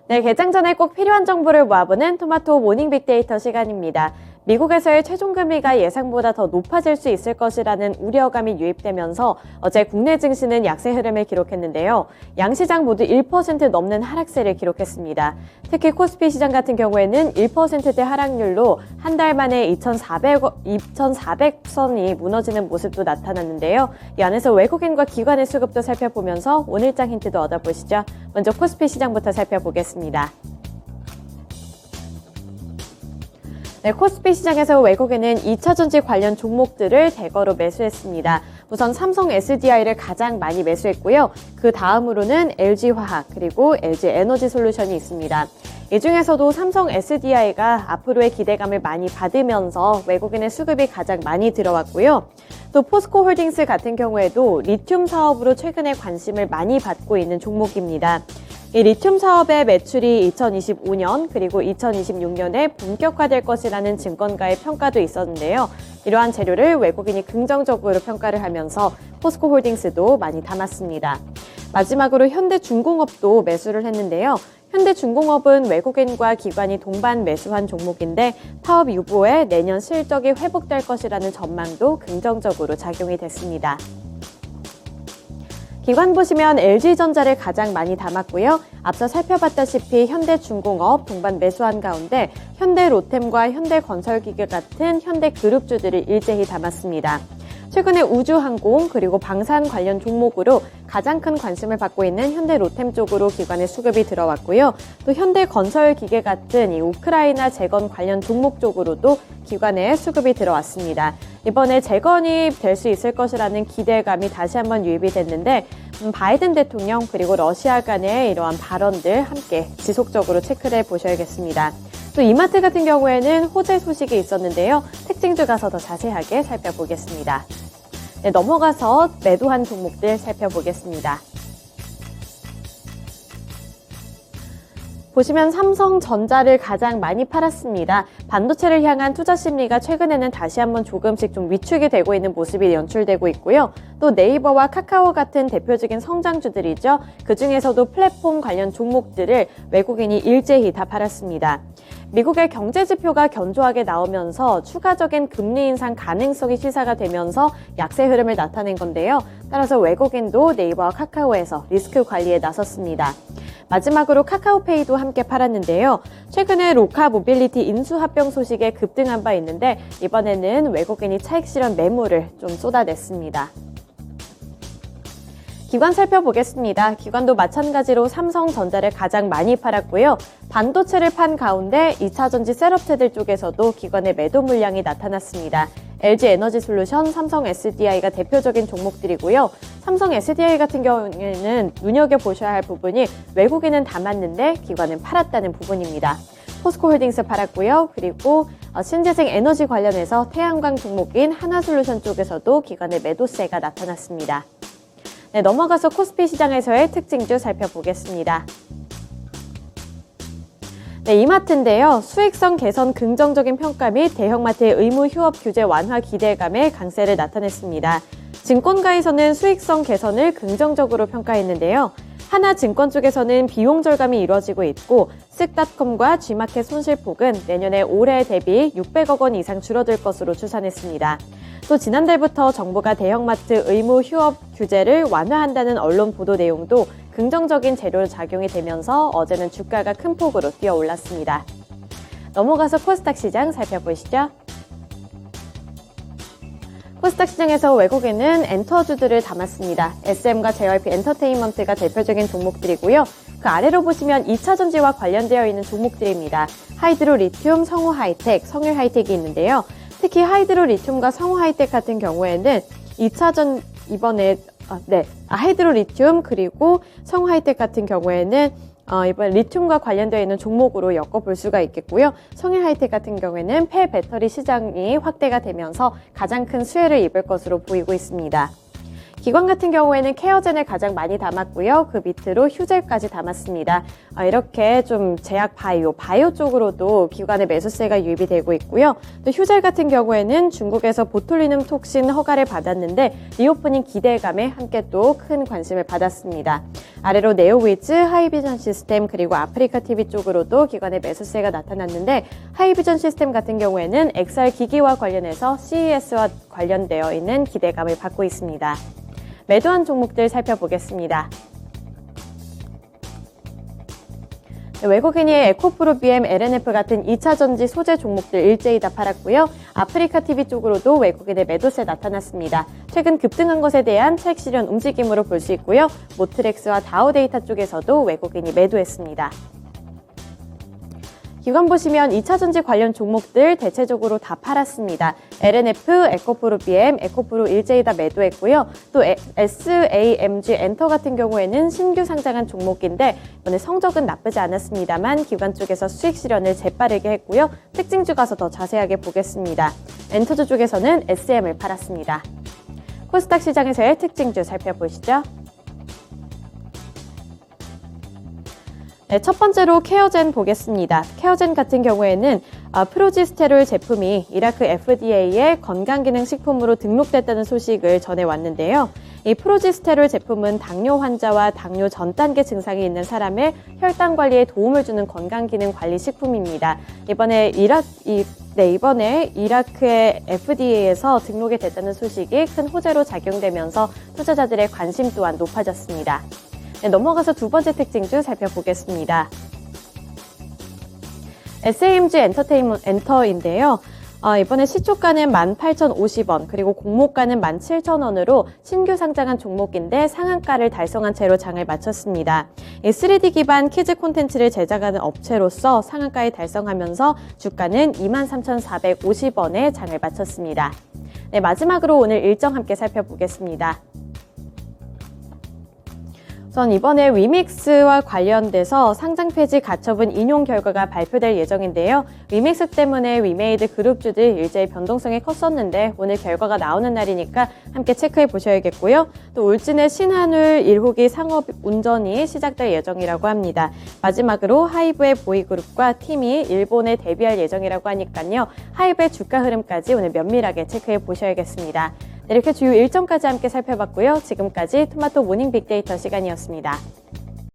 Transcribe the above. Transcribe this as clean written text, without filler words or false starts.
네, 개장 전에 꼭 필요한 정보를 모아보는 토마토 모닝 빅데이터 시간입니다. 미국에서의 최종금리가 예상보다 더 높아질 수 있을 것이라는 우려감이 유입되면서 어제 국내 증시는 약세 흐름을 기록했는데요. 양시장 모두 1% 넘는 하락세를 기록했습니다. 특히 코스피 시장 같은 경우에는 1%대 하락률로 한 달 만에 2,400선이 무너지는 모습도 나타났는데요. 이 안에서 외국인과 기관의 수급도 살펴보면서 오늘장 힌트도 얻어보시죠. 먼저 코스피 시장부터 살펴보겠습니다. 네, 코스피 시장에서 외국인은 2차전지 관련 종목들을 대거로 매수했습니다. 우선 삼성 SDI를 가장 많이 매수했고요. 그 다음으로는 LG화학 그리고 LG에너지솔루션이 있습니다. 이 중에서도 삼성 SDI가 앞으로의 기대감을 많이 받으면서 외국인의 수급이 가장 많이 들어왔고요. 또 포스코홀딩스 같은 경우에도 리튬 사업으로 최근에 관심을 많이 받고 있는 종목입니다. 이 리튬 사업의 매출이 2025년 그리고 2026년에 본격화될 것이라는 증권가의 평가도 있었는데요. 이러한 재료를 외국인이 긍정적으로 평가를 하면서 포스코홀딩스도 많이 담았습니다. 마지막으로 현대중공업도 매수를 했는데요. 현대중공업은 외국인과 기관이 동반 매수한 종목인데 파업 유보에 내년 실적이 회복될 것이라는 전망도 긍정적으로 작용이 됐습니다. 기관 보시면 LG전자를 가장 많이 담았고요. 앞서 살펴봤다시피 현대중공업 동반 매수한 가운데 현대로템과 현대건설기계 같은 현대그룹주들을 일제히 담았습니다. 최근에 우주항공 그리고 방산 관련 종목으로 가장 큰 관심을 받고 있는 현대로템 쪽으로 기관의 수급이 들어왔고요. 또 현대건설기계 같은 이 우크라이나 재건 관련 종목 쪽으로도 기관의 수급이 들어왔습니다. 이번에 재건이 될 수 있을 것이라는 기대감이 다시 한번 유입이 됐는데 바이든 대통령 그리고 러시아 간의 이러한 발언들 함께 지속적으로 체크를 해보셔야겠습니다. 또 이마트 같은 경우에는 호재 소식이 있었는데요. 특징주 가서 더 자세하게 살펴보겠습니다. 네, 넘어가서 매도한 종목들 살펴보겠습니다. 보시면 삼성전자를 가장 많이 팔았습니다. 반도체를 향한 투자 심리가 최근에는 다시 한번 조금씩 좀 위축이 되고 있는 모습이 연출되고 있고요. 또 네이버와 카카오 같은 대표적인 성장주들이죠. 그중에서도 플랫폼 관련 종목들을 외국인이 일제히 다 팔았습니다. 미국의 경제 지표가 견조하게 나오면서 추가적인 금리 인상 가능성이 시사가 되면서 약세 흐름을 나타낸 건데요. 따라서 외국인도 네이버와 카카오에서 리스크 관리에 나섰습니다. 마지막으로 카카오페이도 함께 팔았는데요. 최근에 로카 모빌리티 인수합병 소식에 급등한 바 있는데 이번에는 외국인이 차익 실현 매물을 좀 쏟아냈습니다. 기관 살펴보겠습니다. 기관도 마찬가지로 삼성전자를 가장 많이 팔았고요. 반도체를 판 가운데 2차전지 셋업체들 쪽에서도 기관의 매도 물량이 나타났습니다. LG에너지솔루션, 삼성 SDI가 대표적인 종목들이고요. 삼성 SDI 같은 경우에는 눈여겨보셔야 할 부분이 외국인은 담았는데 기관은 팔았다는 부분입니다. 포스코홀딩스 팔았고요. 그리고 신재생 에너지 관련해서 태양광 종목인 하나솔루션 쪽에서도 기관의 매도세가 나타났습니다. 네, 넘어가서 코스피 시장에서의 특징주 살펴보겠습니다. 네, 이마트인데요. 수익성 개선 긍정적인 평가 및 대형마트의 의무 휴업 규제 완화 기대감에 강세를 나타냈습니다. 증권가에서는 수익성 개선을 긍정적으로 평가했는데요. 하나증권 쪽에서는 비용 절감이 이루어지고 있고 쓱닷컴과 G마켓 손실폭은 내년에 올해 대비 600억 원 이상 줄어들 것으로 추산했습니다. 또 지난달부터 정부가 대형마트 의무 휴업 규제를 완화한다는 언론 보도 내용도 긍정적인 재료로 작용이 되면서 어제는 주가가 큰 폭으로 뛰어올랐습니다. 넘어가서 코스닥 시장 살펴보시죠. 코스닥 시장에서 외국인은 엔터주들을 담았습니다. SM과 JYP 엔터테인먼트가 대표적인 종목들이고요. 그 아래로 보시면 2차전지와 관련되어 있는 종목들입니다. 하이드로 리튬, 성우 하이텍, 성일 하이텍이 있는데요. 특히 하이드로 리튬과 성우 하이텍 같은 경우에는 2차전 하이드로 리튬 그리고 성우 하이텍 같은 경우에는 이번 리튬과 관련되어 있는 종목으로 엮어볼 수가 있겠고요. 성일 하이텍 같은 경우에는 폐배터리 시장이 확대가 되면서 가장 큰 수혜를 입을 것으로 보이고 있습니다. 기관 같은 경우에는 케어젠을 가장 많이 담았고요. 그 밑으로 휴젤까지 담았습니다. 이렇게 좀 제약 바이오 쪽으로도 기관의 매수세가 유입이 되고 있고요. 또 휴젤 같은 경우에는 중국에서 보툴리눔 톡신 허가를 받았는데 리오프닝 기대감에 함께 또 큰 관심을 받았습니다. 아래로 네오위즈, 하이비전 시스템, 그리고 아프리카 TV 쪽으로도 기관의 매수세가 나타났는데 하이비전 시스템 같은 경우에는 XR 기기와 관련해서 CES와 관련되어 있는 기대감을 받고 있습니다. 매도한 종목들 살펴보겠습니다. 외국인이 에코프로 BM, LNF 같은 2차전지 소재 종목들 일제히 다 팔았고요. 아프리카 TV 쪽으로도 외국인의 매도세 나타났습니다. 최근 급등한 것에 대한 차익 실현 움직임으로 볼 수 있고요. 모트렉스와 다우데이터 쪽에서도 외국인이 매도했습니다. 기관 보시면 2차전지 관련 종목들 대체적으로 다 팔았습니다. LNF, 에코프로 BM, 에코프로 일제히 다 매도했고요. 또 SAMG 엔터 같은 경우에는 신규 상장한 종목인데 이번에 성적은 나쁘지 않았습니다만 기관 쪽에서 수익 실현을 재빠르게 했고요. 특징주 가서 더 자세하게 보겠습니다. 엔터주 쪽에서는 SM을 팔았습니다. 코스닥 시장에서의 특징주 살펴보시죠. 네, 첫 번째로 케어젠 보겠습니다. 케어젠 같은 경우에는 프로지스테롤 제품이 이라크 FDA의 건강기능식품으로 등록됐다는 소식을 전해왔는데요. 이 프로지스테롤 제품은 당뇨 환자와 당뇨 전 단계 증상이 있는 사람의 혈당 관리에 도움을 주는 건강기능 관리 식품입니다. 이번에 이라크의 FDA에서 등록이 됐다는 소식이 큰 호재로 작용되면서 투자자들의 관심 또한 높아졌습니다. 네, 넘어가서 두 번째 특징주 살펴보겠습니다. SAMG 엔터인데요. 이번에 시초가는 18,050원, 그리고 공모가는 17,000원으로 신규 상장한 종목인데 상한가를 달성한 채로 장을 마쳤습니다. 3D 기반 키즈 콘텐츠를 제작하는 업체로서 상한가를 달성하면서 주가는 23,450원에 장을 마쳤습니다. 네, 마지막으로 오늘 일정 함께 살펴보겠습니다. 우선 이번에 위믹스와 관련돼서 상장 폐지 가처분 인용 결과가 발표될 예정인데요. 위믹스 때문에 위메이드 그룹주들 일제히 변동성이 컸었는데 오늘 결과가 나오는 날이니까 함께 체크해 보셔야겠고요. 또 울진의 신한울 1호기 상업 운전이 시작될 예정이라고 합니다. 마지막으로 하이브의 보이그룹과 팀이 일본에 데뷔할 예정이라고 하니까요. 하이브의 주가 흐름까지 오늘 면밀하게 체크해 보셔야겠습니다. 이렇게 주요 일정까지 함께 살펴봤고요. 지금까지 토마토 모닝 빅데이터 시간이었습니다.